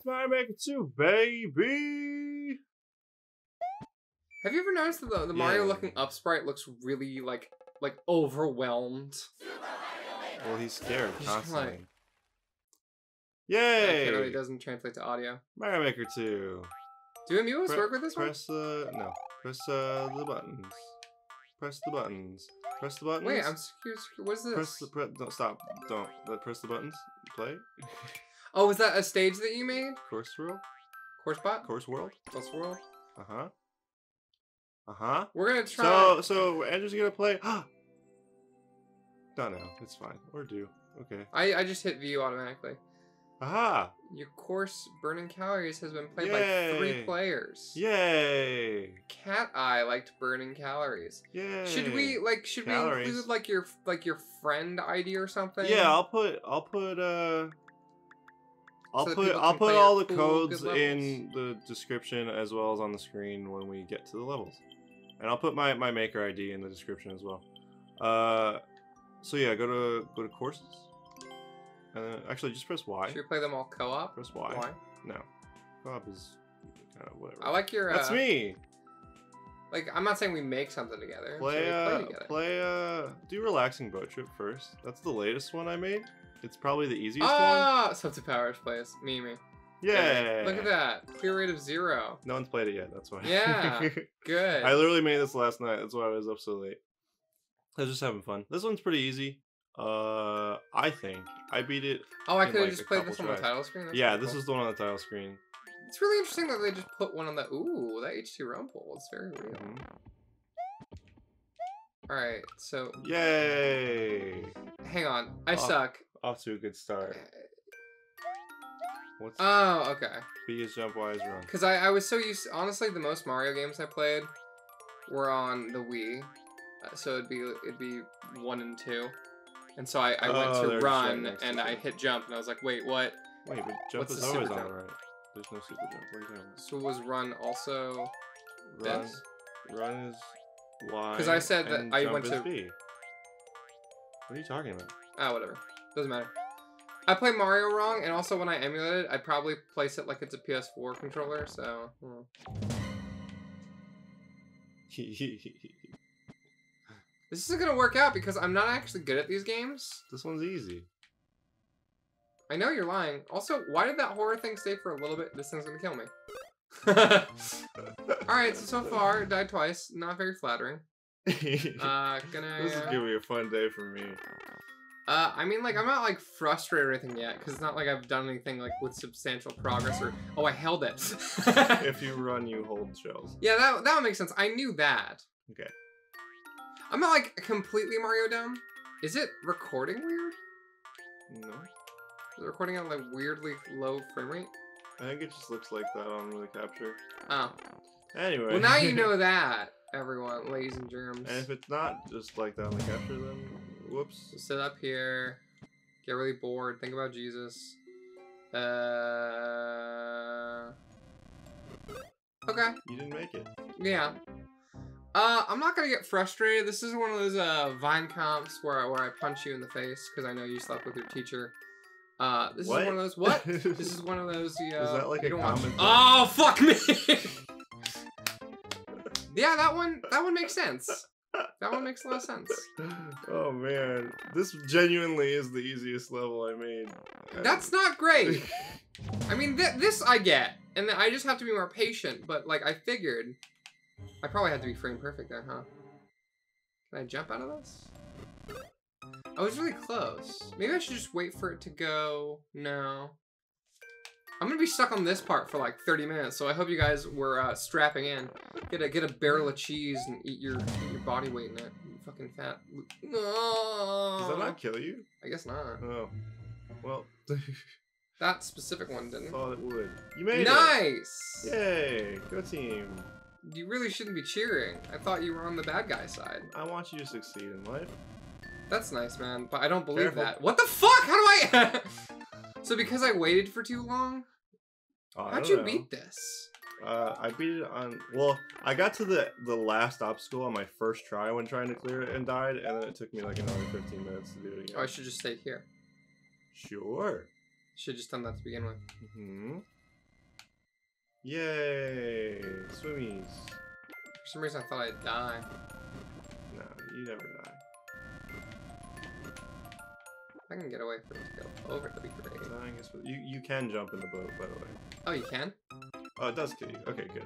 Mario Maker 2, baby! Have you ever noticed that the Mario looking up sprite looks really like overwhelmed? Well, he's scared constantly. Like, Yay! it really doesn't translate to audio. Mario Maker 2. Do amiibos work with this one? Press no. Press the buttons. Press the buttons. Press the buttons. Wait, I'm curious. What is this? Don't stop. Don't. Press the buttons. Play. Oh, is that a stage that you made? Course world? Course bot? Course world? Course world? Uh-huh. Uh-huh. We're gonna try. So Andrew's gonna play. No, it's fine. We're due. Okay. I just hit view automatically. Aha! Your course burning calories has been played by 3 players. Yay! Cat Eye liked burning calories. Yay! Should we include like your friend ID or something? Yeah, I'll put all the codes in the description as well as on the screen when we get to the levels. And I'll put my maker ID in the description as well. So yeah, go to courses. Actually, just press Y. Should we play them all co-op? Press Y. Why? No. Co-op is kind of whatever. I like your. That's me. Like, I'm not saying we make something together. Play do relaxing boat trip first. That's the latest one I made. It's probably the easiest one. So to Powers plays. Me. Yeah. Look at that. Clear rate of 0. No one's played it yet, that's why. Yeah. Good. I literally made this last night. That's why I was up so late. I was just having fun. This one's pretty easy. I think. I beat it. Oh, I could have just played this on the title screen? Yeah, this is the one on the title screen. It's really interesting that they just put one on the... Ooh, that H2 Rumble. It's very real. Alright, so... Yay! Hang on. I suck. Off to a good start. What's... Oh, okay. Biggest jump, wise run. Because I was so used... Honestly, the most Mario games I played were on the Wii. So it'd be 1 and 2. And so I went to run, and I hit jump, and I was like, wait, what? Wait, but jump is always on the right. There's no super jump. What are you talking about? So was run also this? Run is Y. Because I said that I went to... B. What are you talking about? Ah, whatever. Doesn't matter. I play Mario wrong, and also when I emulate it, I probably place it like it's a PS4 controller, so... This isn't gonna work out because I'm not actually good at these games. This one's easy. I know you're lying. Also, why did that horror thing stay for a little bit? This thing's gonna kill me. Alright, so far, died twice. Not very flattering. This is gonna be a fun day for me. I mean, like, I'm not, like, frustrated or anything yet, because it's not like I've done anything, like, with substantial progress or... Oh, I held it. If you run, you hold shells. Yeah, that would make sense. I knew that. Okay. I'm not, like, completely Mario dumb. Is it recording weird? No. Is it recording at, like, weirdly low frame rate? I think it just looks like that on the capture. Oh. Anyway. Well, now you know that, everyone, ladies and germs. And if it's not just like that on the capture, then whoops. Just sit up here, get really bored, think about Jesus. Okay. You didn't make it. Yeah. I'm not gonna get frustrated. This is one of those Vine comps where I punch you in the face because I know you slept with your teacher. This is one of those. What? This is one of those. Is that like a comment? Oh, fuck me! Yeah, that one makes sense. That one makes a lot of sense. Oh man, this genuinely is the easiest level I made. That's not great. I mean, this I get, and I just have to be more patient. But like I figured, I probably have to be frame perfect then, huh? Can I jump out of this? I was really close. Maybe I should just wait for it to go. No. I'm gonna be stuck on this part for like 30 minutes, so I hope you guys were strapping in. Get a barrel of cheese and eat your body weight in it. You fucking fat. No. Does that not kill you? I guess not. Oh. Well. That specific one didn't. Thought it would. You made it. Nice! Yay! Go team. You really shouldn't be cheering. I thought you were on the bad guy side. I want you to succeed in life. That's nice, man, but I don't believe that. What the fuck? How do I... So because I waited for too long? How'd you beat this? I beat it on... Well, I got to the last obstacle on my first try when trying to clear it and died, and then it took me like another 15 minutes to do it again. Oh, I should just stay here. Sure. Should just done that to begin with. Mm-hmm. Yay! Swimmies. For some reason, I thought I'd die. No, you never die. If I can get away from it to go over, that'd be great. Dying is you can jump in the boat, by the way. Oh, you can? Oh, it does kill you. Okay, good.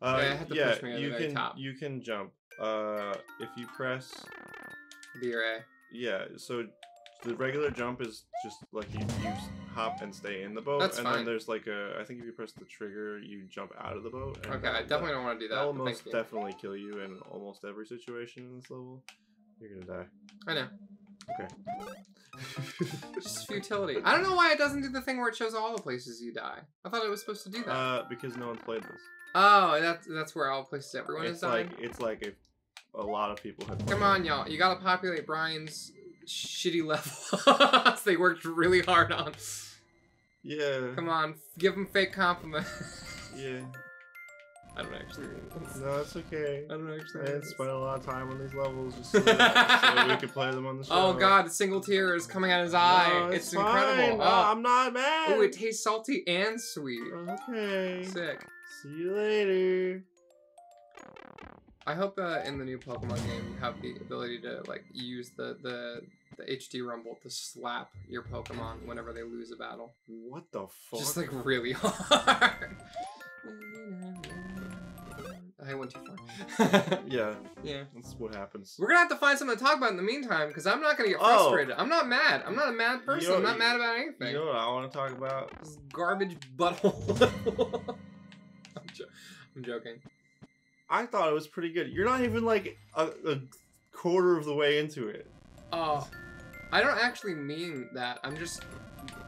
Yeah, I have to push me to the very top. You can jump. If you press B or A. Yeah, so the regular jump is just like you hop and stay in the boat. That's and fine. then there's like I think if you press the trigger, you jump out of the boat. And Okay, I definitely don't want to do that. That will most definitely kill you in almost every situation in this level. You're gonna die. I know. Okay. Just futility. I don't know why it doesn't do the thing where it shows all the places you die. I thought it was supposed to do that. Because no one's played this. Oh, that's where all places everyone is dying? It's like if a lot of people have played. Come on, y'all. You gotta populate Bryan's shitty level. They worked really hard on. Yeah. Come on, give him fake compliments. Yeah. I don't actually mean this. No, it's okay. I don't actually I mean didn't this. spend a lot of time on these levels just so that we could play them on the show. Oh god, a single tear is coming out of his eye. No, it's fine. incredible. No, Oh. I'm not mad. Oh, it tastes salty and sweet. Okay. Sick. See you later. I hope in the new Pokemon game you have the ability to like use the HD Rumble to slap your Pokemon whenever they lose a battle. What the fuck? Just like really hard. I went too far. Yeah. Yeah. That's what happens. We're gonna have to find something to talk about in the meantime, because I'm not gonna get frustrated. I'm not mad. I'm not a mad person. I'm not mad about anything. You know what I want to talk about? This garbage butthole. I'm joking. I thought it was pretty good. You're not even like a quarter of the way into it. Oh, I don't actually mean that. I'm just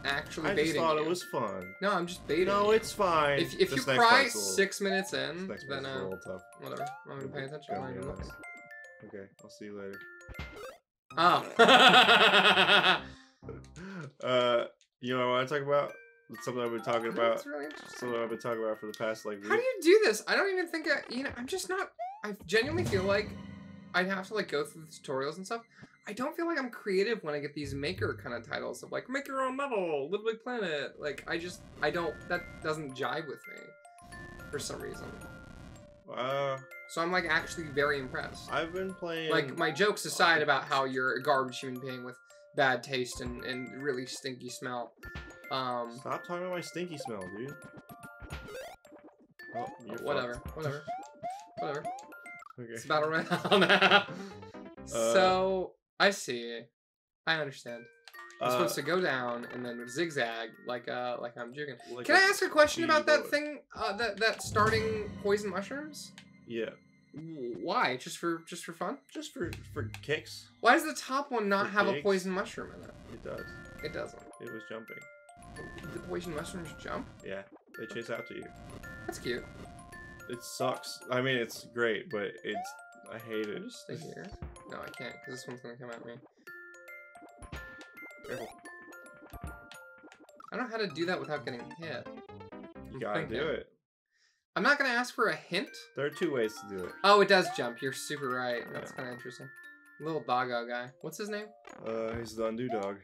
actually baiting you. I just thought it was fun. No, I'm just baiting No, you. it's fine. If you cry 6 minutes in, then a little tough. whatever. I'm gonna pay attention to my looks. Okay, I'll see you later. Oh. You know what I want to talk about? It's something I've been talking about. That's really interesting. Something I've been talking about for the past like week. How do you do this? I don't even think I'm just not. I genuinely feel like I'd have to like go through the tutorials and stuff. I don't feel like I'm creative when I get these maker kind of titles of like make your own level, Little Big Planet. Like I don't. That doesn't jive with me for some reason. So I'm like actually very impressed. I've been playing. Like my jokes aside about how you're a garbage human being with bad taste and really stinky smell. Stop talking about my stinky smell, dude. Oh, whatever. Okay. It's battle royale now. So I see. I understand. I'm supposed to go down and then zigzag like I'm juking. Like Can I ask a question about that thing? That starting poison mushrooms? Yeah. Why? Just for fun? Just for kicks. Why does the top one not have a poison mushroom in it? It does. It doesn't. It was jumping. The poison mushrooms jump? Yeah, they chase after you. That's cute. It sucks. I mean, it's great, but I hate it. Just stay here. No, I can't, because this one's gonna come at me. Careful. I don't know how to do that without getting hit. You gotta do it. I'm not gonna ask for a hint. There are 2 ways to do it. Oh, it does jump. You're super right. That's kind of interesting. Little doggo guy. What's his name? He's the undo dog.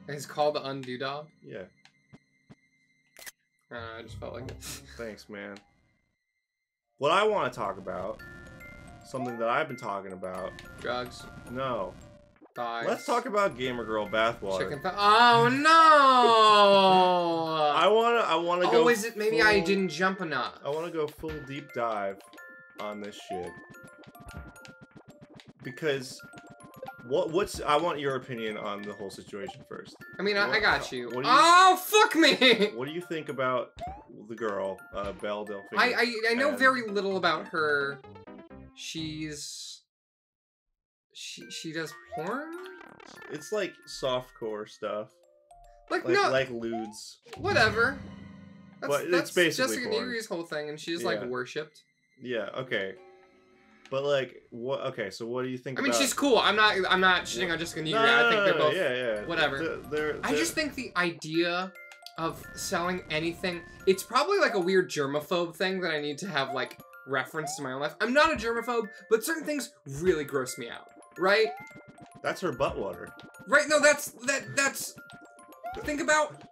He's called the Undo Dog? Yeah. I just felt like it. Thanks, man. What I want to talk about, something that I've been talking about. Drugs. No. Thighs. Let's talk about Gamer Girl bathwater. Chicken oh no! I wanna go. Oh, is it maybe I didn't jump enough? I wanna go full deep dive on this shit. Because I want your opinion on the whole situation first. I mean, I got you. Oh, fuck me! What do you think about the girl, Belle Delphine? I know very little about her. She does porn? It's like softcore stuff. Like lewds. Whatever. That's basically Jessica Negri's whole thing, and she's like worshipped. Yeah, okay. But like, what? Okay, so what do you think? I mean, she's cool. I'm not shitting on Jessica Negri. I think they're both. Yeah. Whatever. I just think the idea of selling anything, it's probably like a weird germaphobe thing that I need to have like reference to my own life. I'm not a germaphobe, but certain things really gross me out. Right? That's her butt water. Right? No, that's. Think about.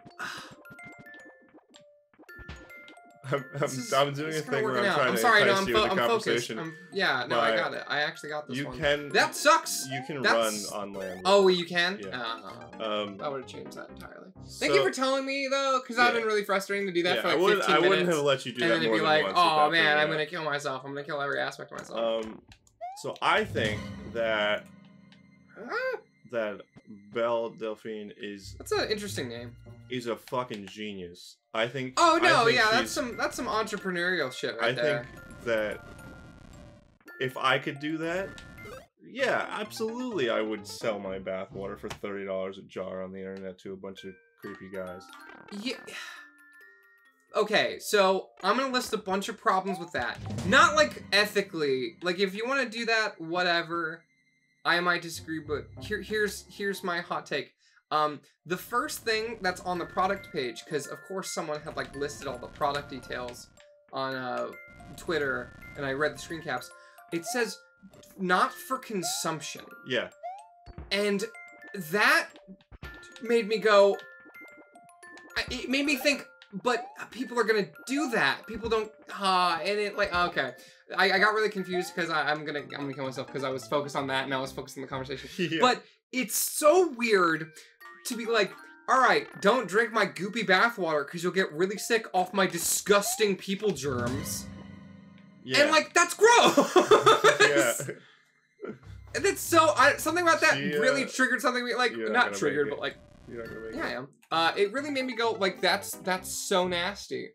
I'm doing a thing where I'm trying to sorry, entice you into I'm conversation. focused. Yeah, no, I got it. I actually got this one. That sucks. You can run on land. Oh, you can? Yeah. That would have changed that entirely. Thank you for telling me, though, because I've been really frustrating to do that for like 15 minutes. I wouldn't have let you do that more than once. And then it'd be like, oh, man, I'm going to kill myself. I'm going to kill every aspect of myself. So I think that Belle Delphine is... That's an interesting name. Is a fucking genius. I think... Oh, no, yeah, that's some entrepreneurial shit right there. I think that if I could do that, yeah, absolutely I would sell my bathwater for $30 a jar on the internet to a bunch of creepy guys. Yeah. Okay, so I'm gonna list a bunch of problems with that. Not like ethically. Like if you want to do that, whatever. I might disagree, but here's my hot take. The first thing that's on the product page, because of course someone had like listed all the product details on Twitter, and I read the screen caps. It says not for consumption. Yeah. And that made me go. It made me think. But people are gonna do that. People don't, and it like okay. I got really confused because I'm gonna kill myself because I was focused on that and I was focused on the conversation. Yeah. But it's so weird to be like, all right, don't drink my goopy bathwater because you'll get really sick off my disgusting people germs. Yeah. And like that's gross. Yeah. And it's so something about that really triggered something like not triggered, but like. You're not gonna make I am. It really made me go like that's so nasty.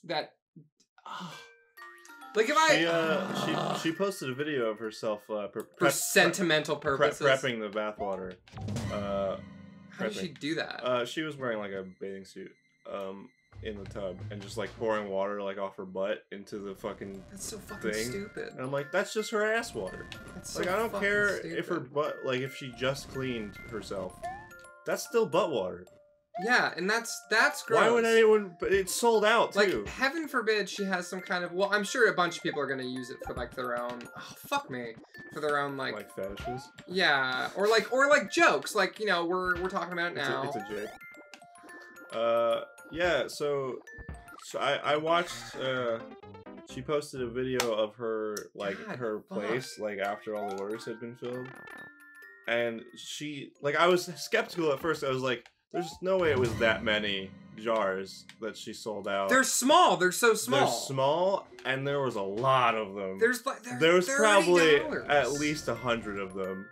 That like if she posted a video of herself for sentimental purposes prepping the bathwater. How did she do that? She was wearing like a bathing suit in the tub and just like pouring water like off her butt into the fucking That's so fucking thing. stupid. And I'm like, that's just her ass water. That's like so I don't care stupid. if her butt if she just cleaned herself. That's still butt water. Yeah, and that's gross. Why would anyone? But it's sold out too. Like, heaven forbid she has some kind of. Well, I'm sure a bunch of people are gonna use it for like their own. Oh, fuck me, for their own like fetishes. Yeah, or like jokes. Like we're talking about it now. It's a joke. Yeah. So I watched. She posted a video of her her place after all the orders had been filled. And she, I was skeptical at first. I was like, there's no way it was that many jars that she sold out. They're small. They're so small. They're small, and there was a lot of them. There was probably at least 100 of them.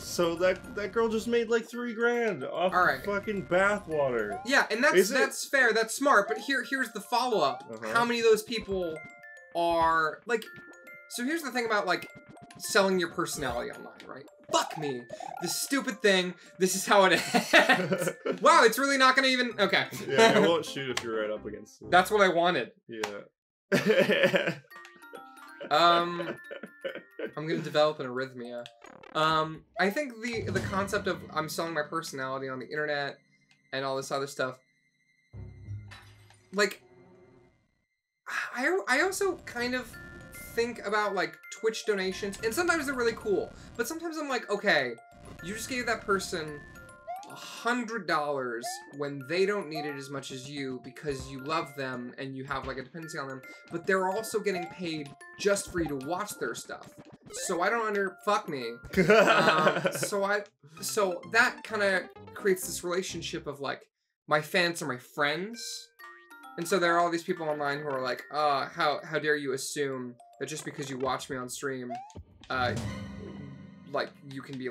So that girl just made like $3 grand off fucking bathwater. Yeah, and that's fair. That's smart. But here's the follow up. How many of those people are like? So here's the thing about selling your personality online, right? Fuck me. This stupid thing. This is how it ends. Wow, it's really not gonna even... Okay. Yeah, it won't shoot if you're right up against it. That's what I wanted. Yeah. I'm gonna develop an arrhythmia. I think the concept of I'm selling my personality on the internet and all this other stuff, I also kind of think about Twitch donations, and sometimes they're really cool, but sometimes I'm like, okay, you just gave that person $100 when they don't need it as much as you because you love them and you have a dependency on them, but they're also getting paid just for you to watch their stuff. So I don't fuck me. So that kind of creates this relationship of my fans are my friends. And so there are all these people online who are like, how dare you assume that just because you watch me on stream, you can be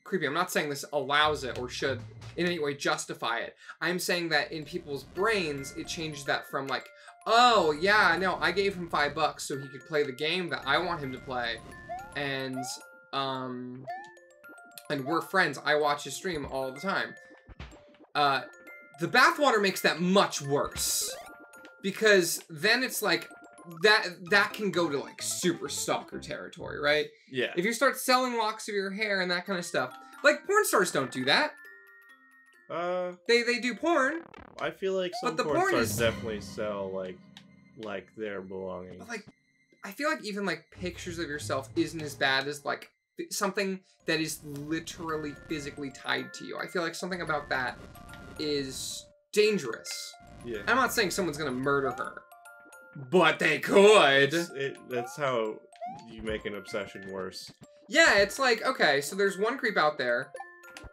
creepy. I'm not saying this allows it or should in any way justify it. I'm saying that in people's brains, it changes that from oh yeah, no, I gave him $5 so he could play the game that I want him to play, and we're friends. I watch his stream all the time. The bathwater makes that much worse, because then it's that can go to super stalker territory, right? Yeah. If you start selling locks of your hair and that kind of stuff, porn stars don't do that. They do porn. I feel like some porn stars definitely sell their belongings. But I feel even pictures of yourself isn't as bad as something that is literally physically tied to you. I feel something about that is dangerous. Yeah. I'm not saying someone's gonna murder her, but they could. That's how you make an obsession worse. Yeah, it's like, okay, so there's one creep out there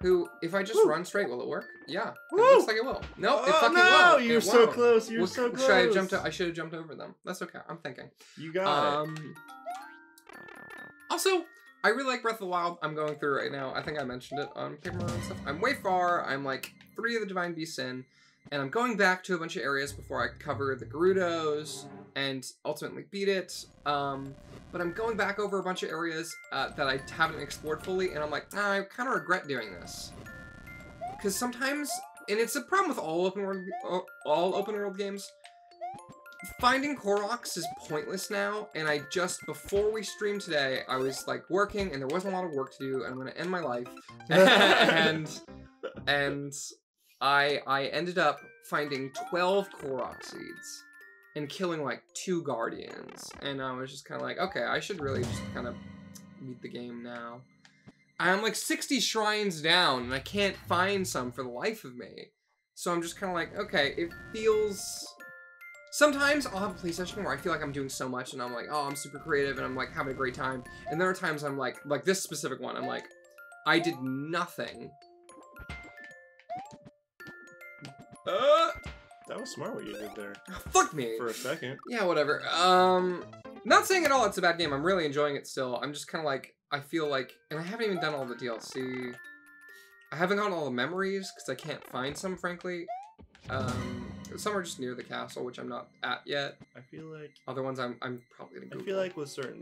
who, if I just run straight, will it work? Yeah, it looks like it will. Nope, it fucking no, will. You're so close. You're so close. I should have jumped over them. That's okay. I'm thinking. You got it. Also, I really like Breath of the Wild. I'm going through right now. I think I mentioned it on camera and stuff. I'm way far. I'm like 3 of the Divine Beasts in, and I'm going back to a bunch of areas before I cover the Gerudos and ultimately beat it. But I'm going back over a bunch of areas that I haven't explored fully, and I'm like, I kind of regret doing this. Because sometimes, and it's a problem with all open world games, finding Koroks is pointless now, and before we streamed today, I was like working, and there wasn't a lot of work to do, and I'm going to end my life. and I ended up finding 12 Korok seeds and killing like 2 guardians, and I was just kind of like, okay, I should really just kind of beat the game now. I'm like 60 shrines down, and I can't find some for the life of me. So I'm just kind of like, okay, it feels... Sometimes I'll have a play session where I feel like I'm doing so much, and I'm like, oh, I'm super creative, and I'm like having a great time. And there are times I'm like this specific one, I'm like, I did nothing. That was smart what you did there. Fuck me. For a second. Yeah, whatever. Not saying at all it's a bad game. I'm really enjoying it still. I'm just kind of like, I feel like, and I haven't even done all the DLC. I haven't gotten all the memories because I can't find some, frankly. Some are just near the castle, which I'm not at yet. I feel like other ones I'm probably gonna Google. I feel like with certain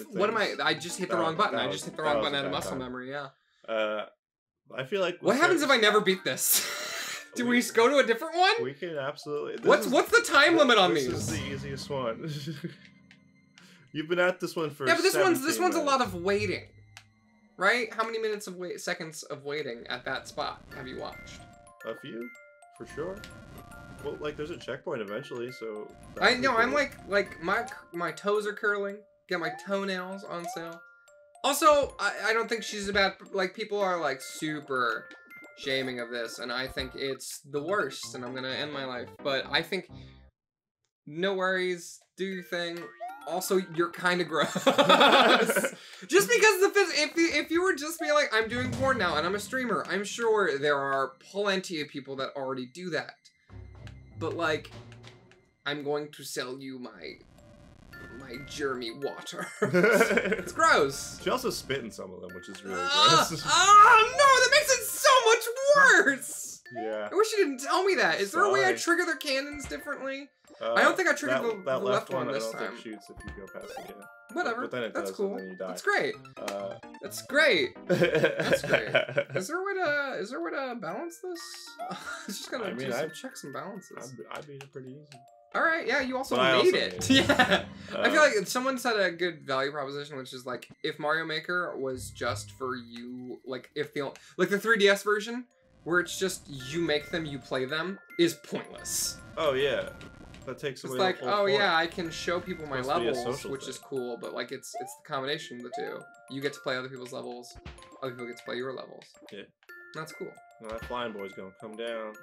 things. What am I just hit the wrong button. I just hit the wrong button out of muscle memory, yeah. I feel like what happens if I never beat this? Do we go to a different one? We can absolutely. What's the time limit on these? This is the easiest one. You've been at this one for but this one's a lot of waiting, right? How many minutes of seconds of waiting at that spot have you watched? A few, for sure. Well, like there's a checkpoint eventually, so. I know. Cool. I'm like my toes are curling. Get my toenails on sale. Also, I don't think she's a bad. Like people are like super shaming of this, and I think it's the worst, and I'm gonna end my life. But I think no worries, do your thing. Also, you're kind of gross. Just because if you were just being like, I'm doing porn now and I'm a streamer, I'm sure there are plenty of people that already do that. But like, I'm going to sell you my germy water. It's gross. She also spit in some of them, which is really gross. Oh no, that makes it so much worse. Yeah. I wish you didn't tell me that. Is there a way I trigger their cannons differently? I don't think I triggered the left one this time. Think shoots if you go past it. Yeah. Whatever. But then it That's does, cool. and then you die. That's great. That's great. That's great. Is there a way to balance this? It's just gonna do some checks and balances. I beat it pretty easy. All right. Yeah. You also made it. Yeah. I feel like someone said a good value proposition, which is like if Mario Maker was just for you, like if the 3DS version, where it's just you make them, you play them, is pointless. Oh yeah. That takes away it's like, the whole point. Yeah, I can show people my levels, which thing. is cool, but like it's the combination of the two. You get to play other people's levels, other people get to play your levels. Yeah. That's cool. Now that flying boy's gonna come down.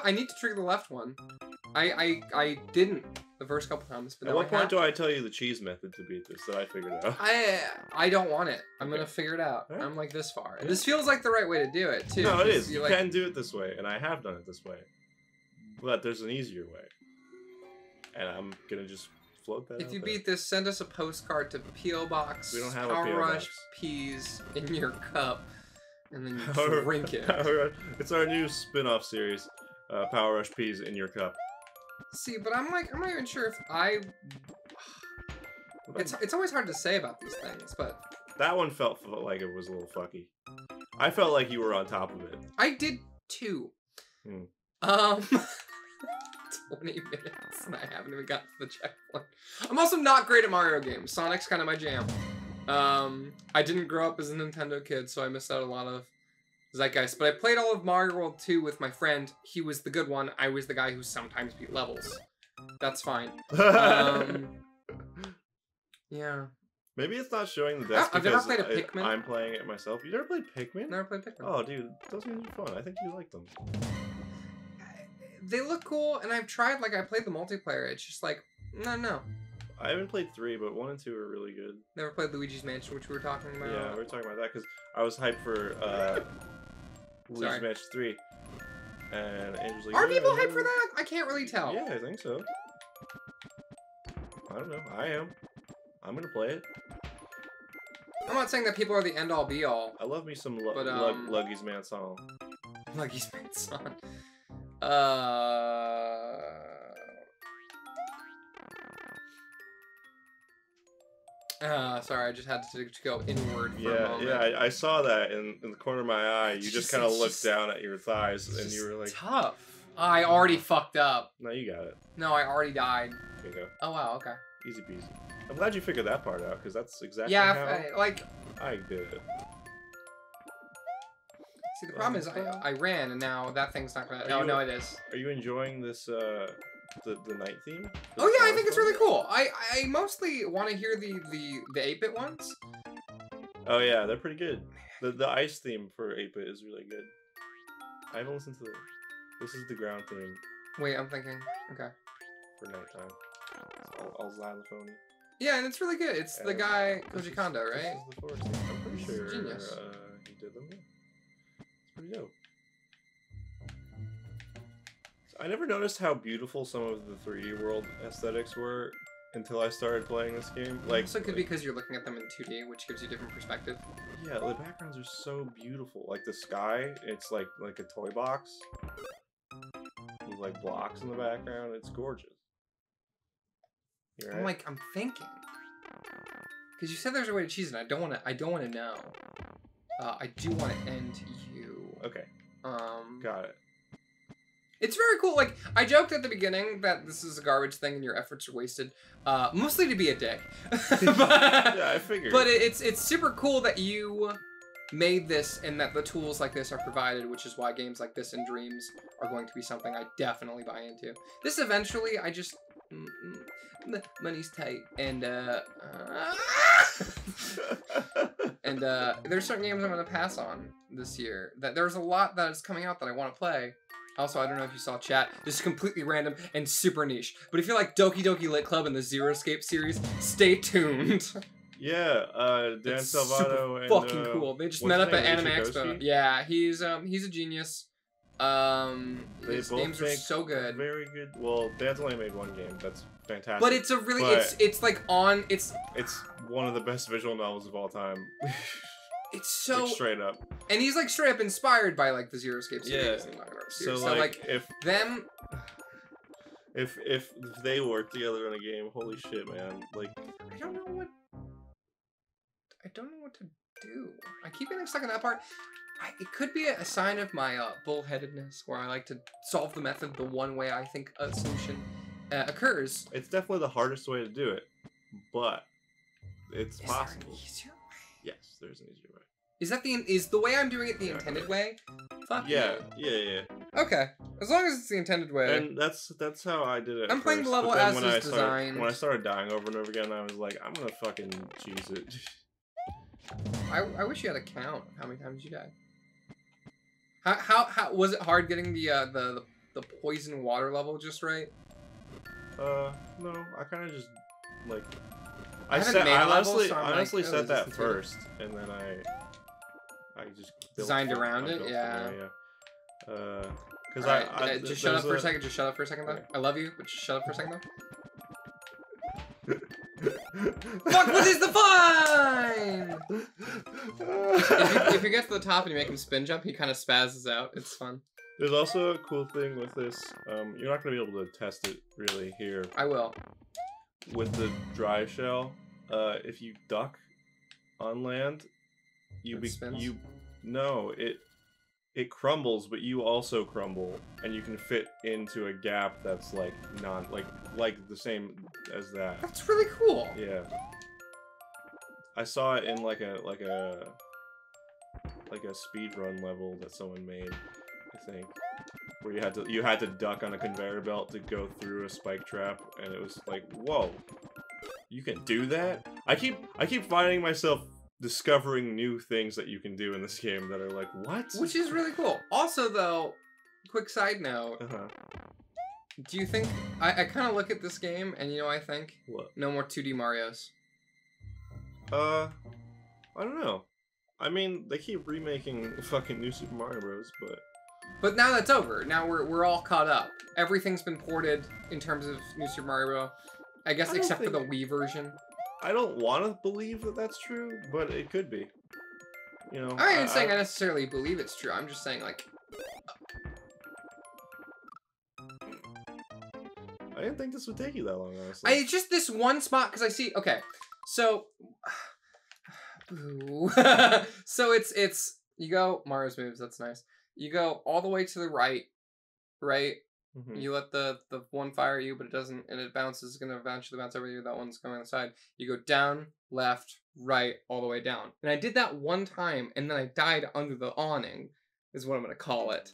I need to trigger the left one. I didn't the first couple times, but at what point do I tell you the cheese method to beat this that I figured out? I don't want it. I'm gonna figure it out. Right. I'm like this far. And this feels like the right way to do it too. No, it is. You can do it this way, and I have done it this way. But there's an easier way. And I'm gonna just float that. If you beat this, send us a postcard to P.O. Box. We don't have Power a P.O. Rush Box. Peas in your cup. And then you drink it. It's our new spin-off series. Power Rush Peas in your cup. See, but I'm not even sure if I... It's always hard to say about these things, but... That one felt like it was a little fucky. I felt like you were on top of it. I did too. 20 minutes and I haven't even got to the checkpoint. I'm also not great at Mario games. Sonic's kind of my jam. I didn't grow up as a Nintendo kid, so I missed out a lot of zeitgeist. But I played all of Mario World 2 with my friend. He was the good one. I was the guy who sometimes beat levels. That's fine. Yeah. Maybe it's not showing the desk I've never because played a Pikmin. I'm playing it myself. You never played Pikmin? Never played Pikmin. Oh, dude, those games are fun. I think you like them. They look cool, and I've tried. Like I played the multiplayer. It's just like no. I haven't played 3, but 1 and 2 are really good. Never played Luigi's Mansion, which we were talking about. Yeah, we were talking about that because I was hyped for Luigi's Mansion 3. And Angel's like, are people hyped for that? I can't really tell. Yeah, I think so. I don't know. I am. I'm gonna play it. I'm not saying that people are the end-all be-all. I love me some Luggy's Mansion. Luggy's Mansion. Sorry, I just had to go inward for a moment. Yeah, I saw that in the corner of my eye. You just kind of looked down at your thighs, and you were like... tough. I already fucked up. No, you got it. No, I already died. There you go. Oh, wow, okay. Easy peasy. I'm glad you figured that part out, because that's exactly how I did it. See, the problem is I ran, and now that thing's not gonna... Oh, no, it is. Are you enjoying this, the night theme? Oh, yeah, I think it's really cool. I mostly want to hear the 8-bit ones. Oh, yeah, they're pretty good. The ice theme for 8-bit is really good. I haven't listened to this is the ground theme. Wait, I'm thinking. Okay. For nighttime. All xylophone. Yeah, and it's really good. It's the guy Koji Kondo, right? This is the forest theme. I'm pretty sure genius. he did them. Yeah. It's pretty dope. I never noticed how beautiful some of the 3D world aesthetics were until I started playing this game. Like, also could be because you're looking at them in 2D, which gives you a different perspective. Yeah, the backgrounds are so beautiful. Like the sky, it's like a toy box with like blocks in the background. It's gorgeous. Right? I'm thinking because you said there's a way to cheese, and I don't want to know. I do want to end you. Okay. Got it. It's very cool. Like, I joked at the beginning that this is a garbage thing and your efforts are wasted. Mostly to be a dick. Yeah, I figured. But it's super cool that you made this and that the tools like this are provided, which is why games like this and Dreams are going to be something I definitely buy into. This eventually, I just... money's tight. And, and, there's certain games I'm going to pass on this year. There's a lot that is coming out that I want to play. Also, I don't know if you saw chat. This is completely random and super niche. But if you like Doki Doki Lit Club and the Zero Escape series, stay tuned. Yeah, Dan Salvato and fucking cool. They just met up at Anime Expo. Yeah, he's a genius. His games are so good. Very good. Well, Dan's only made one game. That's fantastic. But it's a really it's like it's one of the best visual novels of all time. It's so like straight up, and he's like straight up inspired by like the Zero Escape series. Yeah. So like if them, if they work together in a game, holy shit, man! Like I don't know what to do. I keep getting stuck in that part. It could be a sign of my bullheadedness, where I like to solve the method the one way I think a solution occurs. It's definitely the hardest way to do it, but it's possible. There an easier way? Yes, there's an easier way. Is the way I'm doing it the intended way? Fuck yeah. Okay, as long as it's the intended way. And that's how I did it. I'm playing the level as it's designed. When I started dying over and over again, I was like, I'm gonna fucking cheese it. I wish you had a count of how many times you died. How was it hard getting the poison water level just right? No, I kind of just like I honestly set that first, and then I just designed around it. Yeah. Because I just shut up for a second. Just shut up for a second, though. I love you, but just shut up for a second, though. Fuck! What is the fine? if you get to the top and you make him spin jump, he kind of spazzes out. It's fun. There's also a cool thing with this. You're not gonna be able to test it really here. I will. With the dry shell, if you duck on land, it crumbles, but you also crumble, and you can fit into a gap that's like like the same as that. That's really cool. Yeah. I saw it in like a speed run level that someone made, I think, where you had to duck on a conveyor belt to go through a spike trap, and it was like, whoa, You can do that? I keep finding myself discovering new things that you can do in this game that are like, what? Which is really cool. Also, though, quick side note. Do you think... I kind of look at this game, and you know what I think? What? No more 2D Marios. I don't know. I mean, they keep remaking fucking New Super Mario Bros, but... But now that's over. Now we're all caught up. Everything's been ported in terms of New Super Mario Bros. I guess except for the Wii version. I don't want to believe that that's true, but it could be. You know, I ain't saying I necessarily believe it's true. I'm just saying, like... I didn't think this would take you that long, honestly. It's just this one spot, because I see... Okay, so... So it's... You go... Mario's moves, that's nice. You go all the way to the right, right? Mm-hmm. You let the one fire you, but it doesn't, and it bounces. It's gonna eventually bounce over you. That one's going on the side. You go down, left, right, all the way down. And I did that one time, and then I died under the awning, is what I'm gonna call it.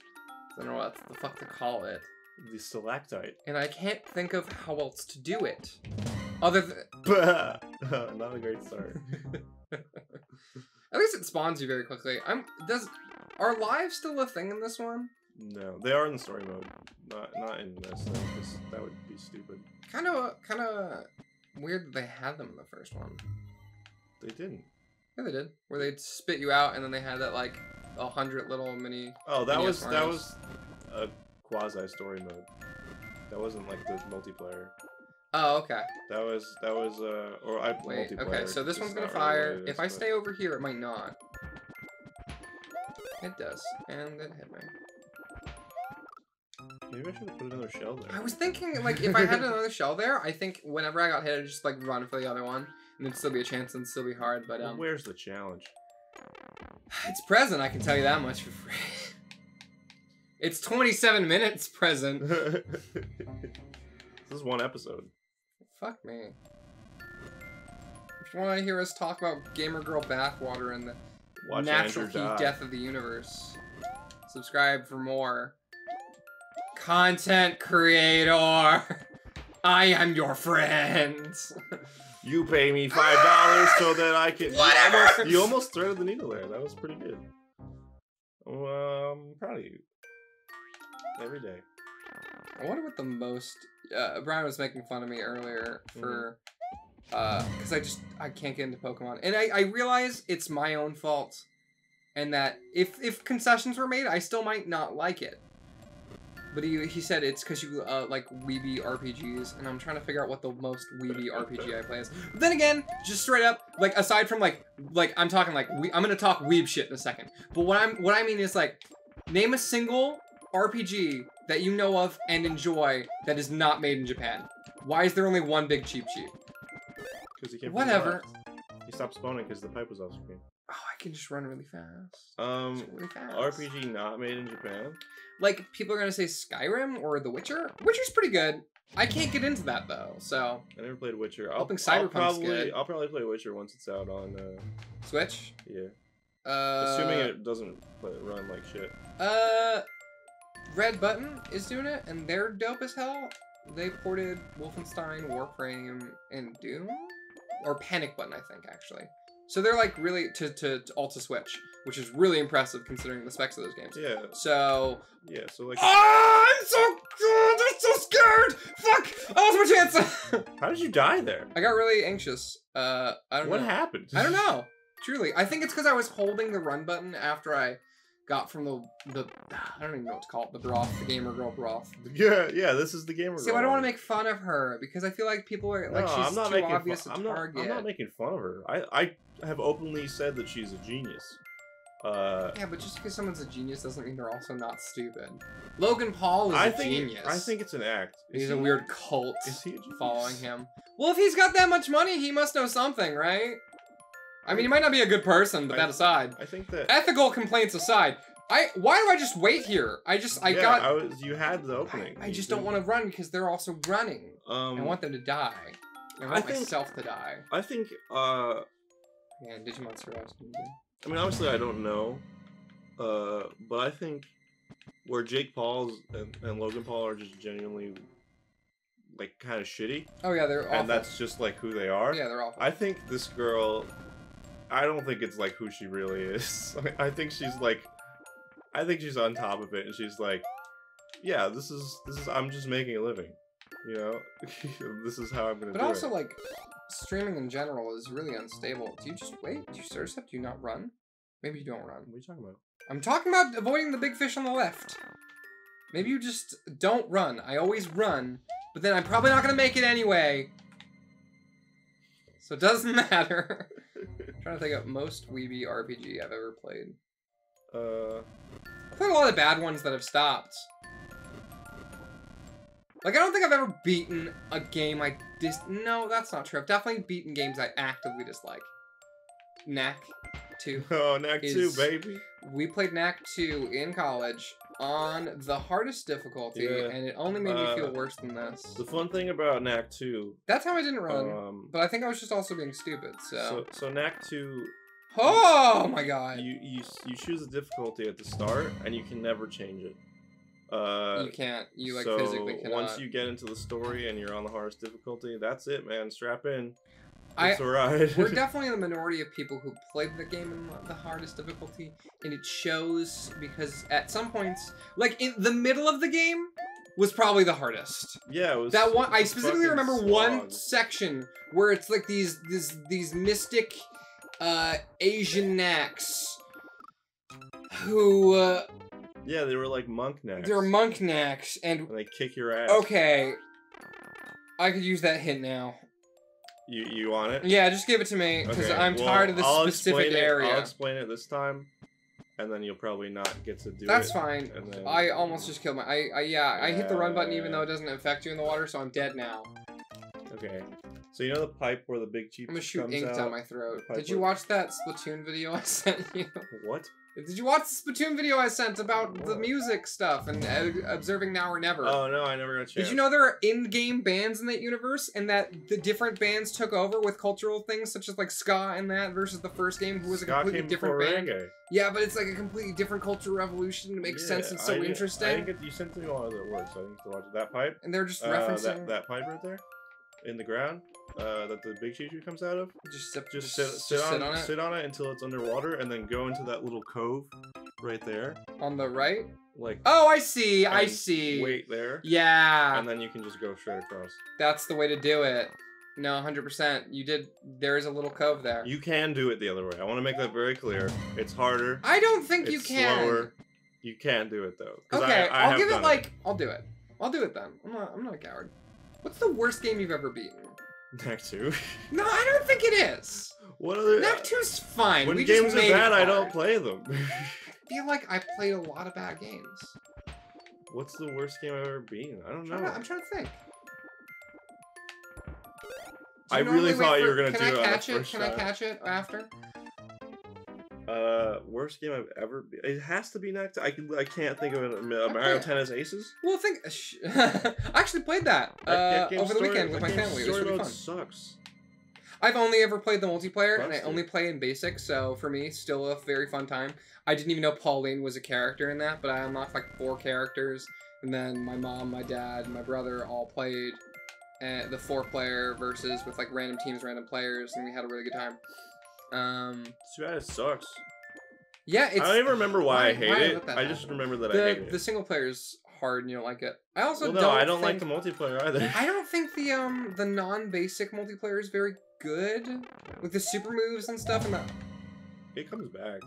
I don't know what the fuck to call it. The stalactite. And I can't think of how else to do it, other than not a great start. At least it spawns you very quickly. Are lives still a thing in this one? No, they are in the story mode. Not in this, though, because that would be stupid. Kind of weird that they had them in the first one. They didn't. Yeah, they did. Where they'd spit you out, and then they had that like 100 little mini. Oh, that was a quasi story mode. That wasn't like the multiplayer. Oh, okay. That was Wait. multiplayer. Okay, so this one's gonna fire. If I stay over here, it might not. It does, and it hit me. Maybe I should have put another shell there. I was thinking, like, if I had another shell there, I think whenever I got hit, I'd just, like, run for the other one. And there'd still be a chance and still be hard, but, well, where's the challenge? It's present, I can tell you that much for free. It's 27 minutes present. This is one episode. Fuck me. If you want to hear us talk about Gamer Girl bathwater and the natural heat death of the universe, subscribe for more. Content creator, I am your friend. You pay me $5 so that I can. Whatever. You almost threaded the needle there. That was pretty good. I'm proud of you. Every day. I wonder what the most. Bryan was making fun of me earlier for, because I can't get into Pokemon, and I realize it's my own fault, and that if concessions were made, I still might not like it. But he said it's because you like weeby RPGs, and I'm trying to figure out what the most weeby RPG I play is. But then again, just straight up, like aside from like I'm talking like I'm gonna talk weeb shit in a second. But what I mean is like, name a single RPG that you know of and enjoy that is not made in Japan. Why is there only one big cheap? Because you can't. Whatever. You stopped spawning because the pipe was off screen. Oh, I can just run really fast. Really fast. RPG not made in Japan. Like, people are gonna say Skyrim or The Witcher. Witcher's pretty good. I can't get into that though, so. I never played Witcher. I think Cyberpunk's good. I'll probably play Witcher once it's out on Switch. Yeah. Assuming it doesn't run like shit. Red Button is doing it, and they're dope as hell. They ported Wolfenstein, Warframe, and Doom, or Panic Button, I think actually. So they're like really all to Switch, which is really impressive considering the specs of those games. Yeah. So. Yeah. So like. Ah, I'm so good. I'm so scared. Fuck! I lost my chance. How did you die there? I got really anxious. I don't know. What happened? I don't know. Truly, I think it's because I was holding the run button after I got from the I don't even know what to call it, the broth, the Gamer Girl broth. Yeah, this is the Gamer Girl. See, I don't want to make fun of her because I feel like people are like, she's too obvious a target. I'm not making fun of her. I have openly said that she's a genius. Yeah, but just because someone's a genius doesn't mean they're also not stupid. Logan Paul is a genius. I think it's an act. He's a weird cult is he a genius? Following him. Well, if he's got that much money, he must know something, right? I mean, he might not be a good person, but that aside. I think that ethical complaints aside, why do I just wait here? You had the opening. I just don't want to run because they're also running. I want them to die. I want myself to die. I think yeah, Digimon Survives. I mean, obviously I don't know. But I think where Jake Paul's and Logan Paul are just genuinely like kind of shitty. Oh yeah, they're awful. And that's just like who they are. Yeah, they're awful. I think this girl, I don't think it's like who she really is. I think she's like, I think she's on top of it, and she's like, yeah, this is I'm just making a living, you know. This is how I'm gonna do it. But also like, streaming in general is really unstable. Do you just wait? Do you search stuff? Do you not run? Maybe you don't run. What are you talking about? I'm talking about avoiding the big fish on the left. Maybe you just don't run. I always run, but then I'm probably not gonna make it anyway. So it doesn't matter. I'm trying to think of most weeby RPG I've ever played. I've played a lot of bad ones that have stopped. Like, I don't think I've ever beaten a game I no, that's not true. I've definitely beaten games I actively dislike. Knack 2. Oh, Knack 2, baby. We played Knack 2 in college on the hardest difficulty, and it only made me feel worse than this. The fun thing about Knack 2... That's how I didn't run, but I think I was just also being stupid, so... So Knack 2... Oh my god! You choose a difficulty at the start, and you can never change it. You can't. You, like, physically cannot. Once you get into the story and you're on the hardest difficulty, that's it, man. Strap in. It's a ride. We're definitely in the minority of people who played the game in the hardest difficulty, and it shows because at some points, like in the middle of the game, was probably the hardest. Yeah, it was. That one, I specifically remember one section where it's like these mystic Asian knacks who. Yeah, they were like monk knacks. They were monk knacks, and they kick your ass. Okay, I could use that hint now. You want it? Yeah, just give it to me, because I'm tired of this specific area. I'll explain it this time, and then you'll probably not get to do it. That's fine. And then, I almost just killed my... I hit the run button even though it doesn't affect you in the water, so I'm dead now. Okay. So you know the pipe where the big cheap comes out? I'm gonna shoot ink down my throat. Did you watch that Splatoon video I sent you? What? Did you watch the Splatoon video I sent about the music stuff and observing Now or Never? Oh, no, I never got a chance. Did you know there are in-game bands in that universe and that the different bands took over with cultural things such as like ska and that versus the first game who was a completely different band? Reggae. Yeah, but it's like a completely different cultural revolution. It makes sense. It's so interesting. I didn't get you sent me all of it works. I think to watch that pipe. And they're just referencing that pipe right there in the ground. That the big choo-choo comes out of. Just sit on it until it's underwater, and then go into that little cove right there. On the right? Like. Oh, I see. I see. Wait there. Yeah. And then you can just go straight across. That's the way to do it. No, 100%. You did. There is a little cove there. You can do it the other way. I want to make that very clear. It's harder. I don't think you can. Slower. You can do it though. Okay, I'll give it like. I'll do it. I'll do it then. I'm not a coward. What's the worst game you've ever beaten? Knack 2. No, I don't think it is. What other? Knack 2's fine. When games are bad, I don't play them. I feel like I played a lot of bad games. What's the worst game I've ever beaten? I don't know. I'm trying to think. I really thought you were gonna do it. Can I catch it after? Worst game I've ever beaten. It has to be Knack 2. I can't think of it. Mario Tennis Aces. Well, I actually played that over the weekend with my family. It was really fun. Sucks. I've only ever played the multiplayer, and I only play in basic, so for me, still a very fun time. I didn't even know Pauline was a character in that, but I unlocked like 4 characters, and then my mom, my dad, and my brother all played the 4-player versus with like random teams, random players, and we had a really good time. Too bad it sucks. Yeah, it's... I don't even remember why I hate it. I just remember that I hate it. The single player's hard and you don't like it. I also I don't like the multiplayer either. I don't think the non-basic multiplayer is very good. With the super moves and stuff and that. It comes back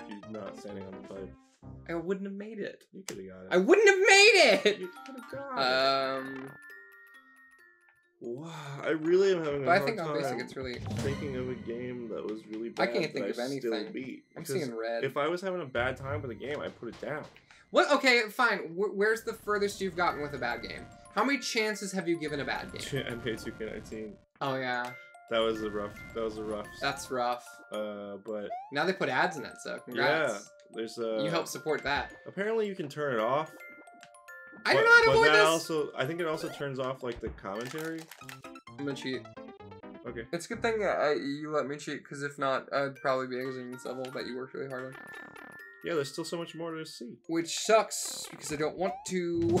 if you're not standing on the pipe. I wouldn't have made it. You could have got it. I wouldn't have made it! You could have got it. Wow, I really am having a hard time. On basic it's really thinking of a game that was really bad. I can't think of anything. Still beat. I'm seeing red. If I was having a bad time with a game, I'd put it down. What? Okay, fine. Where's the furthest you've gotten with a bad game? How many chances have you given a bad game? NBA 2K19. Oh yeah. That was a rough. That's rough. But now they put ads in it, so congrats. Yeah, there's a. You help support that. Apparently, you can turn it off. I don't know how to avoid this. I think it also turns off like the commentary. I'm gonna cheat. Okay. It's a good thing you let me cheat, because if not, I'd probably be exiting this level that you worked really hard on. Yeah, there's still so much more to see. Which sucks, because I don't want to.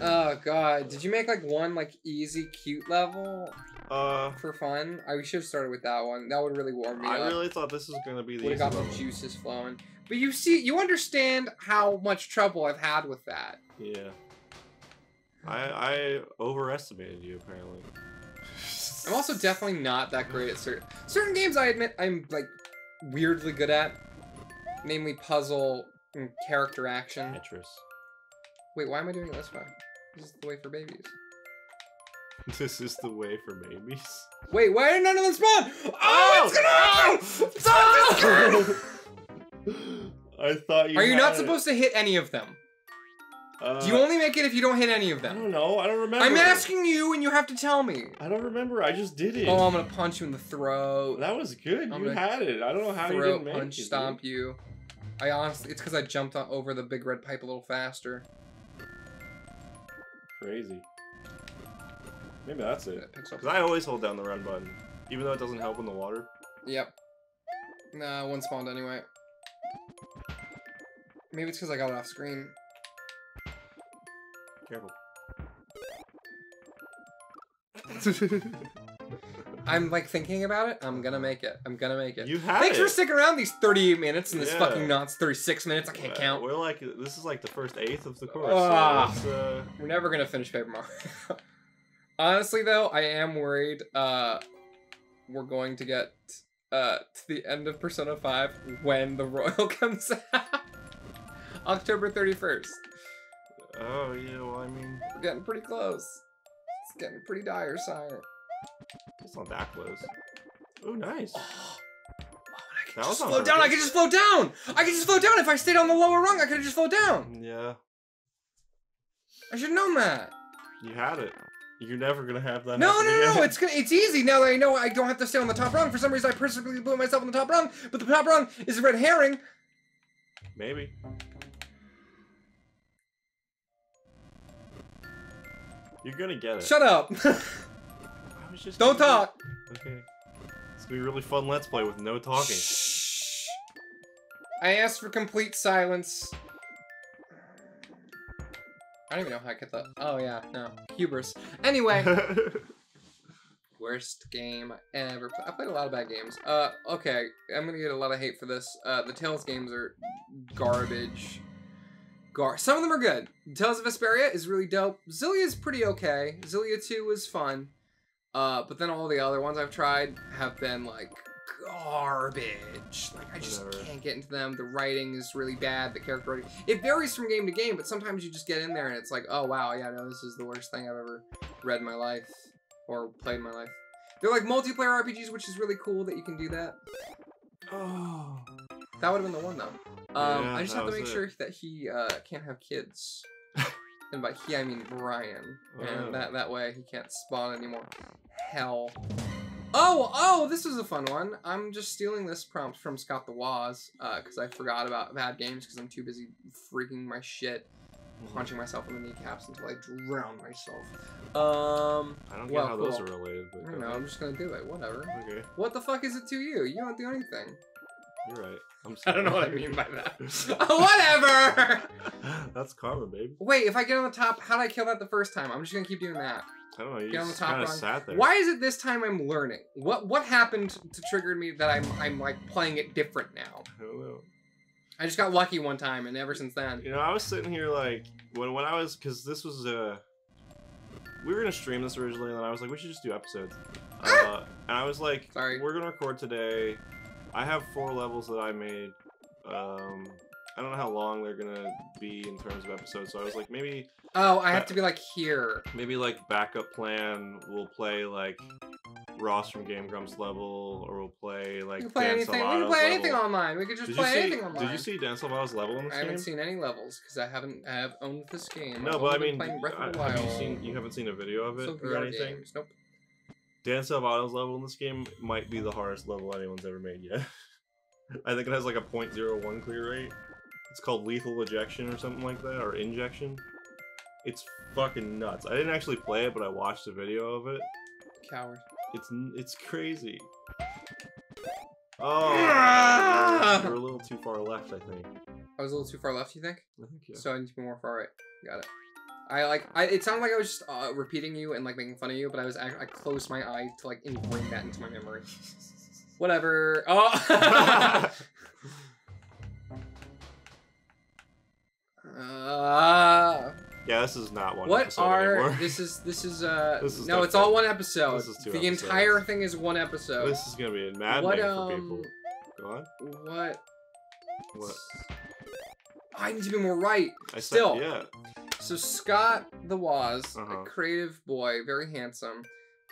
Oh god, did you make like one like easy cute level? For fun? We should have started with that one. That would really warm me up. I really thought this was gonna be the easy got level. The juices flowing. But you see, you understand how much trouble I've had with that. Yeah. I overestimated you apparently. I'm also definitely not that great at certain games. I admit I'm like weirdly good at, namely puzzle and character action. Tetris. Wait, why am I doing it this way? This is the way for babies. This is the way for babies. Wait, why did none of them spawn? Oh, it's gonna! I thought you. Are you not supposed to hit any of them? Do you only make it if you don't hit any of them? I don't know. I don't remember. I'm asking you, and you have to tell me. I don't remember. I just did it. Oh, I'm gonna punch you in the throat. That was good. You had it. I don't know how you didn't make punch it. Stomp you. I honestly, it's because I jumped over the big red pipe a little faster. Crazy. Maybe that's it. Because I always hold down the run button, even though it doesn't help in the water. Yep. Nah, one spawned anyway. Maybe it's because I got it off screen. Careful. I'm like thinking about it. I'm gonna make it. I'm gonna make it. You have Thanks it. for sticking around these 38 minutes and this fucking nuts. 36 minutes. I can't count. We're like, this is like the first eighth of the course. So we're never gonna finish Paper Mario. Honestly, though, I am worried. We're going to get to the end of Persona 5 when the Royal comes out. October 31st. Oh yeah, well I mean, we're getting pretty close. It's getting pretty dire, sire. It's not that close. Oh, nice. Oh, I can just float down. I can just float down. I can just float down. If I stayed on the lower rung, I could have just float down. Yeah. I should have known that. You had it. You're never gonna have that. No. It's easy now that I know I don't have to stay on the top rung. For some reason, I perfectly blew myself on the top rung, but the top rung is a red herring. Maybe. You're gonna get it. Shut up. Don't talk. Okay. It's gonna be a really fun Let's Play with no talking. Shh. I asked for complete silence. I don't even know how I get that. Oh yeah, no. Hubris. Anyway. Worst game I ever played. I played a lot of bad games. Okay. I'm gonna get a lot of hate for this. The Tales games are garbage. Some of them are good. Tales of Vesperia is really dope. Xillia is pretty okay. Xillia 2 was fun. But then all the other ones I've tried have been like garbage. Like I just can't get into them. The writing is really bad. The character writing. It varies from game to game, but sometimes you just get in there and it's like, oh wow, yeah, no, this is the worst thing I've ever read in my life or played in my life. They're like multiplayer RPGs, which is really cool that you can do that. Oh. That would have been the one though. Yeah, I just have to make sure that he can't have kids. And by he, I mean Bryan. And that way he can't spawn anymore. Hell. Oh, this is a fun one. I'm just stealing this prompt from Scott the Woz, because I forgot about bad games because I'm too busy freaking my shit, punching myself in the kneecaps until I drown myself. I don't get how those are related, but I don't know, I'm just gonna do it, whatever. Okay. What the fuck is it to you? You don't do anything. You're right. I don't know what I mean by that. Whatever! That's karma, baby. Wait, if I get on the top, how did I kill that the first time? I'm just gonna keep doing that. I don't know, you just kind of sat there. Why is it this time I'm learning? What happened to trigger me that I'm like playing it different now? I don't know. I just got lucky one time, and ever since then. You know, I was sitting here like, when I was, because this was, we were gonna stream this originally, and then I was like, we should just do episodes. And I was like, sorry, we're gonna record today. I have 4 levels that I made. I don't know how long they're gonna be in terms of episodes, so I was like, maybe... Oh, I have to be like here. Maybe like backup plan, we'll play like Ross from Game Grumps level, or we'll play like we can play anything online. We could just play anything online. Did you see Dan Salvato's level in this game? I haven't seen any levels because I have owned this game. No, but I mean, playing Breath of the Wild. You haven't seen a video of it or anything? Games. Nope. Dan Salvato's level in this game might be the hardest level anyone's ever made yet. I think it has like a 0.01 clear rate. It's called lethal ejection or something like that, or injection. It's fucking nuts. I didn't actually play it, but I watched a video of it. Coward. It's crazy. Oh, you're a little too far left, I think. I was a little too far left, you think? I think, yeah. So I need to be more far right. Got it. It sounded like I was just repeating you and like making fun of you, but I closed my eye to like ingrain that into my memory. Whatever. Oh. Yeah, this is not one. What episode are anymore. this is This is no, it's all one episode. This is 2 the episodes. entire thing is one episode. This is gonna be a maddening for people. Go on. What? I need to be more right. I Still. said, yeah. So Scott the Woz, Uh-huh. a creative boy, very handsome,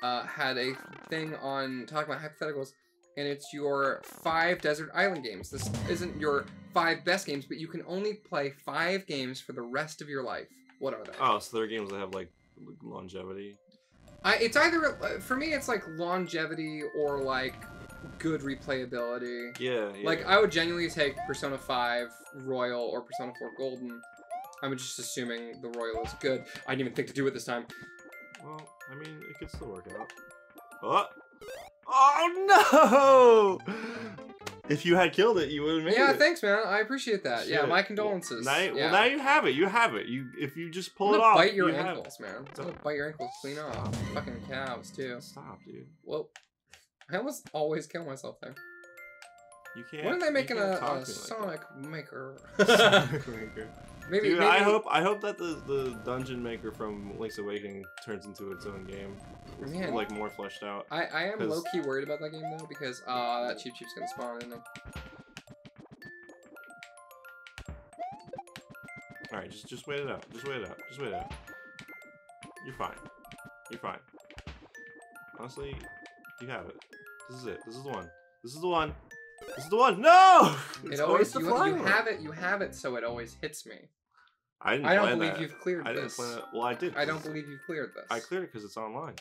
had a thing on talking about hypotheticals, and it's your 5 desert island games. This isn't your 5 best games, but you can only play 5 games for the rest of your life. What are they? Oh, so there are games that have like longevity. It's either for me, it's like longevity or like good replayability. Yeah. Like I would genuinely take Persona 5 Royal or Persona 4 Golden. I'm just assuming the Royal is good. I didn't even think to do it this time. Well, I mean, it could still work out. What? Oh no! If you had killed it, you would have made it. Yeah, thanks, man. I appreciate that. Shit. Yeah, my condolences. Well, now you have it. You have it. If you just pull it off, bite your you have ankles, man. Bite your ankles clean off. Fucking calves too. Stop, dude. Whoa. I almost always kill myself there. You can't. When are they making a like Sonic Maker? Sonic Maker. Maybe, Dude, maybe. I hope that the dungeon maker from Link's Awakening turns into its own game. It's, Man. like more fleshed out. I am low key worried about that game though because that Cheep Cheep's gonna spawn, isn't it? All right, just wait it out. Just wait it out. Just wait it out. You're fine. You're fine. Honestly, you have it. This is it. This is the one. This is the one. This is the one. No! It always you have it. You have it, so it always hits me. I didn't. I don't plan believe that. you've cleared I didn't this. plan that. Well, I did. I don't believe you've cleared this. I cleared it because it's online.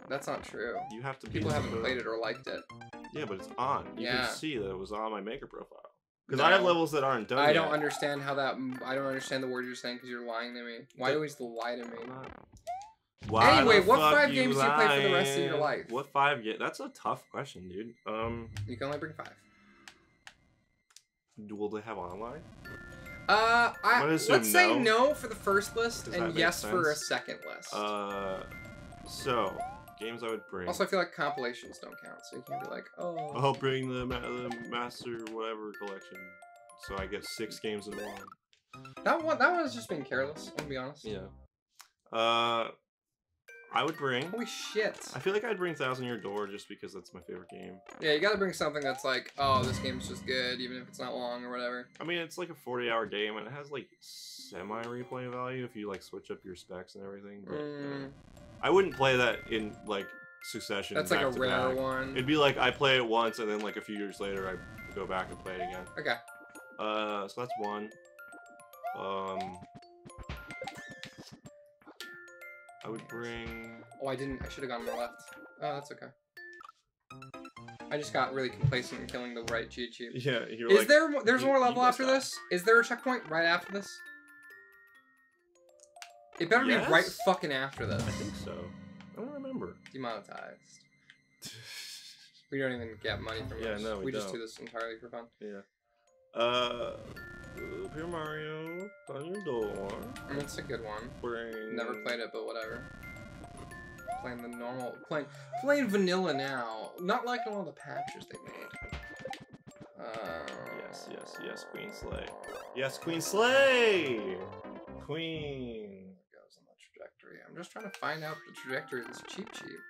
That's not true. You have to. People haven't played it or liked it. Yeah, but it's on. You Yeah. can see that it was on my maker profile. Because No. I have levels that aren't done I yet. don't understand how that. I don't understand the word you're saying because you're lying to me. Why do you always lie to me? Why Anyway, the what fuck 5 games do you play for the rest of your lying? life? What 5 games? That's a tough question, dude. You can only bring 5. Will they have online? Let's say no for the first list Does that and make yes for a sense? second list. So games I would bring. Also, I feel like compilations don't count, so you can't be like, oh. I'll bring the master whatever collection, so I get 6 games in one. That one is just being careless. I'm gonna be honest. Yeah. I would bring. Holy shit. I feel like I'd bring Thousand Year Door just because that's my favorite game. Yeah, you gotta bring something that's like, oh, this game's just good, even if it's not long or whatever. I mean, it's like a 40-hour game, and it has like semi-replay value if you like switch up your specs and everything. But I wouldn't play that in like succession. That's like a rare back. one. It'd be like I play it once, and then like a few years later, I go back and play it again. Okay. So that's one. I would bring. Oh, I didn't. I should have gone to the left. Oh, that's okay. I just got really complacent in killing the right Cheep Cheep. Yeah, you're Is like, there's more level must after die. this? Is there a checkpoint right after this? It better be right Yes? fucking after this. I think so. I don't remember. Demonetized. We don't even get money from Yeah, this. no, we just don't. do this entirely for fun. Yeah. Super Mario, Thousand Year Door. It's a good one. Bring. Never played it, but whatever. Playing the normal, playing vanilla now. Not liking all the patches they made. Yes, Queen Slay. Yes, Queen Slay. Queen. Goes on the trajectory. I'm just trying to find out the trajectory of this Cheep Cheep.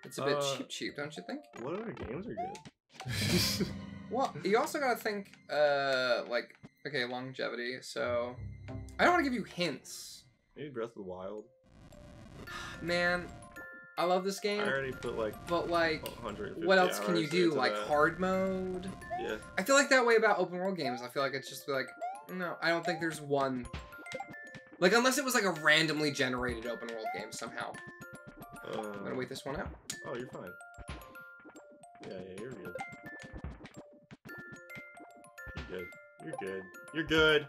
It's a bit cheap, don't you think? What other games are good? Well, you also gotta think, like, okay, longevity. So, I don't want to give you hints. Maybe Breath of the Wild. Man, I love this game. I already put like. But like, 150 what else can you hours do? into Like that. hard mode? Yeah. I feel like that way about open world games. I feel like it's just like, no, I don't think there's one. Like, unless it was like a randomly generated open world game somehow. I'm gonna wait this one out. Oh, you're fine. Yeah, you're good. You're good. You're good.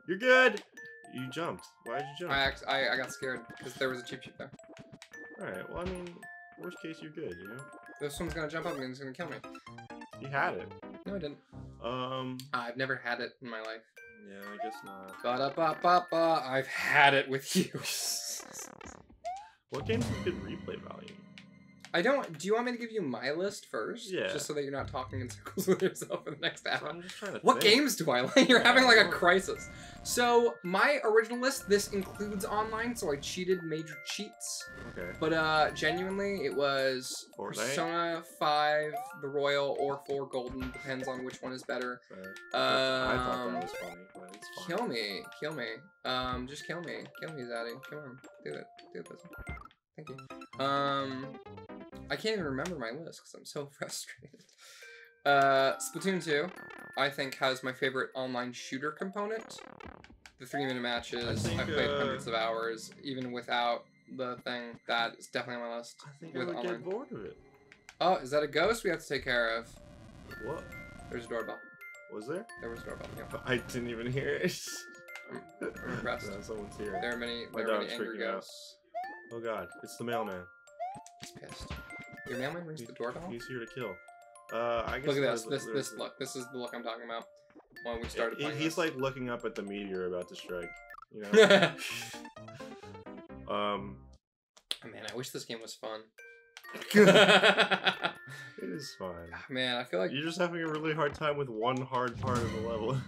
You're good. You jumped. Why did you jump? I got scared because there was a Cheep Cheep there. Alright, well, I mean, worst case, you're good, you know? This one's gonna jump up and it's gonna kill me. You had it. No, I didn't. I've never had it in my life. Yeah, I guess not. Ba-da-ba-ba-ba. I've had it with you. What games have good replay value? I don't. Do you want me to give you my list first? Yeah. Just so that you're not talking in circles with yourself for the next hour. So I'm just trying to What think. games do I like? You're having like a crisis. So my original list, this includes online, so I cheated major cheats. Okay. But genuinely, it was Fortnite? Persona 5, the Royal, or 4 Golden, depends on which one is better. I thought that was funny, but it's fine. Kill me. Just kill me, Zaddy. Come on, do it, Pussy. Thank you. I can't even remember my list because I'm so frustrated. Splatoon 2, I think, has my favorite online shooter component. The 3-minute matches, I've played hundreds of hours, even without the thing. That is definitely on my list. I think I would get bored of it. Oh, is that a ghost we have to take care of? What? There's a doorbell. Was there? There was a doorbell, yeah. I didn't even hear it. I'm impressed. No, someone's here. There are many angry ghosts. Oh god, it's the mailman. He's pissed. Your mailman rings the doorbell? He's here to kill. I guess look at this look. This is the look I'm talking about. When we started playing he's this. like looking up at the meteor about to strike. You know? Man, I wish this game was fun. It is fun. Man, I feel like you're just having a really hard time with one hard part of the level.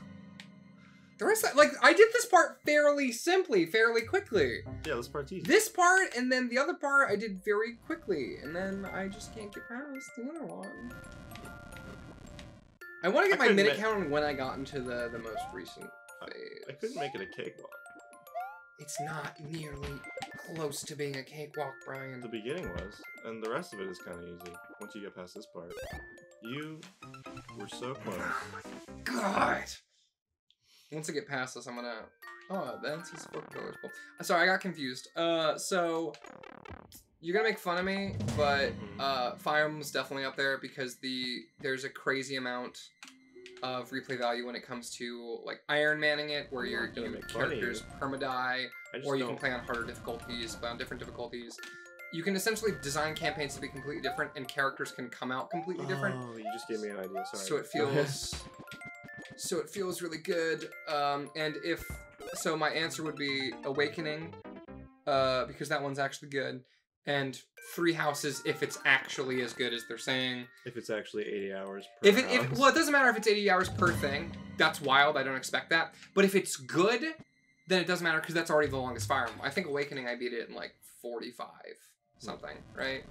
The rest, like, I did this part fairly simply, fairly quickly. Yeah, this part's easy. This part, and then the other part, I did very quickly, and then I just can't get past the other one. I want to get my minute count on when I got into the most recent phase. I couldn't make it a cakewalk. It's not nearly close to being a cakewalk, Bryan. The beginning was, and the rest of it is kind of easy once you get past this part. You were so close. Oh my god! Once I get past this, I'm gonna... Oh, that's his 4 controllers. Cool. Sorry, I got confused. So... You're gonna make fun of me, but Fire Emblem's definitely up there because there's a crazy amount of replay value when it comes to like Iron Manning it, where your characters perma-die, or you can play on harder difficulties, play on different difficulties. You can essentially design campaigns to be completely different, and characters can come out completely different. Oh, you just gave me an idea. Sorry. So it feels really good. And so my answer would be Awakening, because that one's actually good. And 3 Houses, if it's actually as good as they're saying. If it's actually 80 hours per house. Well, it doesn't matter if it's 80 hours per thing. That's wild. I don't expect that. But if it's good, then it doesn't matter because that's already the longest Fire Emblem. I think Awakening, I beat it in like 45 something, right?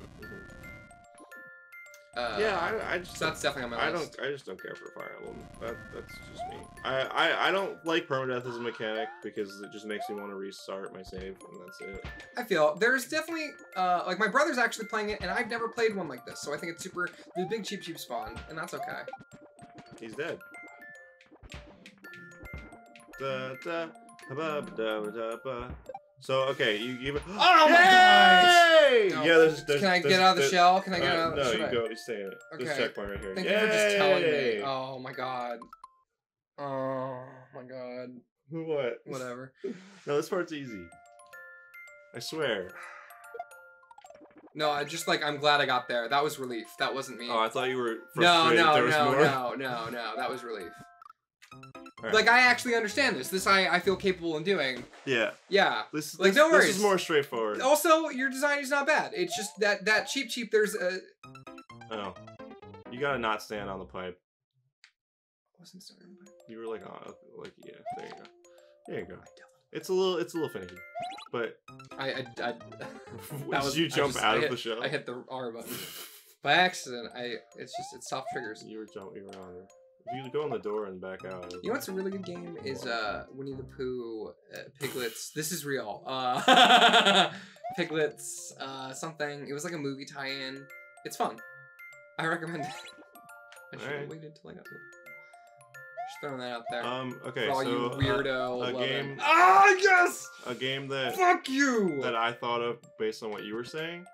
Yeah, I just so that's definitely on my list. I just don't care for Fire Emblem. That's just me. I don't like permadeath as a mechanic because it just makes me want to restart my save, and that's it. I feel there's definitely like my brother's actually playing it, and I've never played one like this, so I think it's super. The big cheap spawn, and that's okay. He's dead. Da da ba da da ba. So okay, you give it. Oh my god! No. Yeah, there's. Can I get out of the shell? Can I get out? No, you go. You stay in it. Okay. This checkpoint right here. Thank you for just telling me. Oh my god. Oh my god. What? Whatever. No, this part's easy. I swear. No, I'm glad I got there. That was relief. That wasn't me. Oh, I thought you were frustrated. No. More. That was relief. Right. Like, I actually understand this. This I feel capable in doing. Yeah. Yeah. No worries. This is more straightforward. Also, your design is not bad. It's just that cheap, there's a... Oh. You gotta not stand on the pipe. I wasn't standing on the pipe. You were like, yeah, there you go. There you go. It's a little finicky. But... Did you jump out of the shell? I hit the R button. By accident. It's soft triggers. You were on there. If you go in the door and back out. You know what's a really good game is Winnie the Pooh, Piglets. This is real. Piglets, something. It was like a movie tie-in. It's fun. I recommend it. I should have waited till I got to it. Just throwing that out there. Okay, for all you weirdo a game. Ah, yes. A game that. Fuck you. That I thought of based on what you were saying.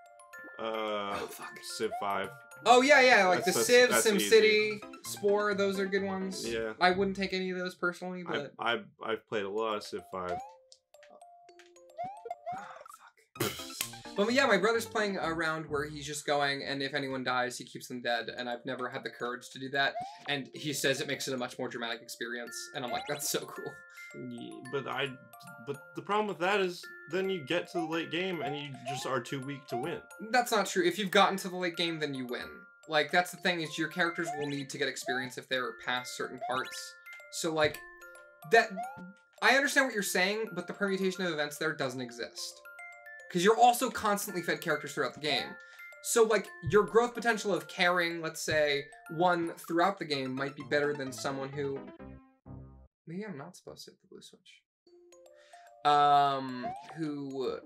Fuck. Civ 5. Oh yeah, like the Civ, SimCity, Spore, those are good ones. Yeah. I wouldn't take any of those personally, but I've played a lot of Civ 5. Oh, fuck. But yeah, my brother's playing a round where he's just going, and if anyone dies, he keeps them dead. And I've never had the courage to do that. And he says it makes it a much more dramatic experience. And I'm like, that's so cool. Yeah, but the problem with that is then you get to the late game and you just are too weak to win. That's not true. If you've gotten to the late game, then you win. Like, that's the thing, is your characters will need to get experience if they're past certain parts. So, like, that... I understand what you're saying, but the permutation of events there doesn't exist. Because you're also constantly fed characters throughout the game. So, like, your growth potential of carrying, let's say, one throughout the game might be better than someone who... Maybe I'm not supposed to hit the blue switch. Who...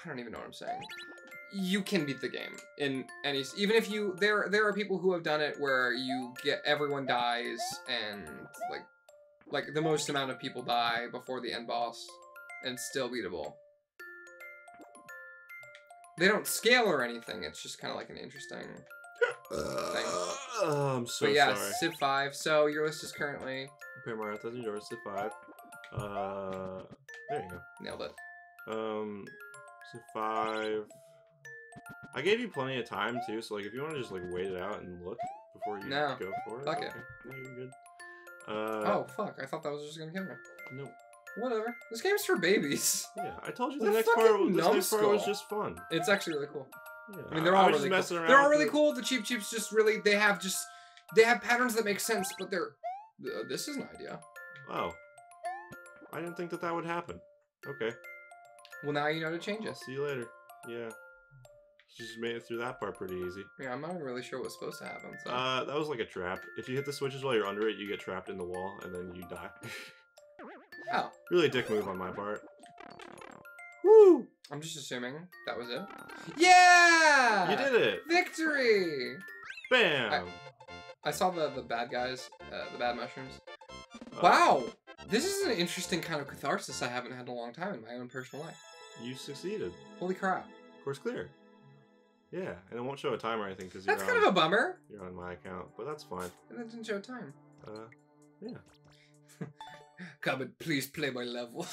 I don't even know what I'm saying. You can beat the game in any... Even if you... There are people who have done it where you get... Everyone dies and, like the most amount of people die before the end boss and still beatable. They don't scale or anything. It's just kind of like an interesting thing. I'm so but yeah, sorry. Civ 5. So your list is currently... Paper Mario, 1000 yours, Civ 5. There you go. Nailed it. Civ 5. I gave you plenty of time too, so like if you want to just like wait it out and look before you go for it. Fuck it. No, you're good. Oh fuck! I thought that was just gonna kill me. No. Whatever. This game's for babies. Yeah, I told you the next part was just fun. It's actually really cool. Yeah, I mean, they're all really cool. They're all really it. cool. The Cheep Cheeps just really they have patterns that make sense, but they're this is an idea. Oh, I didn't think that would happen. Okay. Well, now you know to change it. See you later. Yeah. Just made it through that part pretty easy. Yeah, I'm not even really sure what's supposed to happen. So. That was like a trap. If you hit the switches while you're under it, you get trapped in the wall, and then you die. Oh. Really a dick move on my part. Woo! I'm just assuming that was it. Yeah! You did it! Victory! Bam! I saw the bad guys, the bad mushrooms. Wow! This is an interesting kind of catharsis I haven't had in a long time in my own personal life. You succeeded. Holy crap. Course clear. Yeah, and it won't show a time or anything because that's kind of a bummer. You're on my account, but that's fine. And it didn't show a time. Yeah. Come and please play my level.